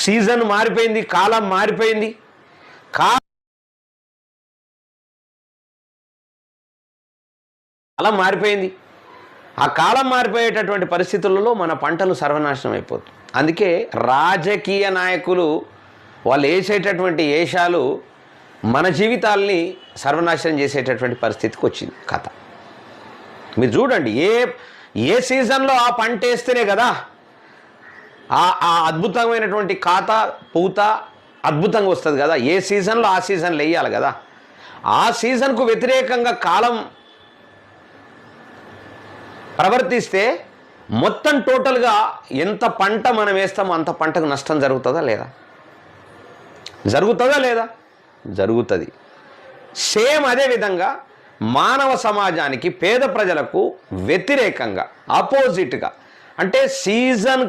Season మారిపోయింది, కాలం మారిపోయింది. కాలం మారిపోయింది. ఆ కాలం మారిపోయేటటువంటి పరిస్థితులలో మన పంటలు సర్వనాశనం అయిపోతుంది. అందుకే రాజకీయ నాయకులు వాళ్ళు వేసేటటువంటి వేషాలు మన జీవితాల్ని సర్వనాశనం చేసేటటువంటి పరిస్థితికి వచ్చింది కథ. మీరు చూడండి, ఏ సీజన్లో ఆ పంట వేస్తేనే కదా ఆ అద్భుతమైనటువంటి ఖాత పూత అద్భుతంగా వస్తుంది కదా. ఏ సీజన్లో ఆ సీజన్లో వేయాలి కదా. ఆ సీజన్కు వ్యతిరేకంగా కాలం ప్రవర్తిస్తే మొత్తం టోటల్గా ఎంత పంట మనం వేస్తామో అంత పంటకు నష్టం జరుగుతుందా లేదా? జరుగుతుంది. సేమ్ అదేవిధంగా మానవ సమాజానికి, పేద ప్రజలకు వ్యతిరేకంగా, ఆపోజిట్గా, అంటే సీజన్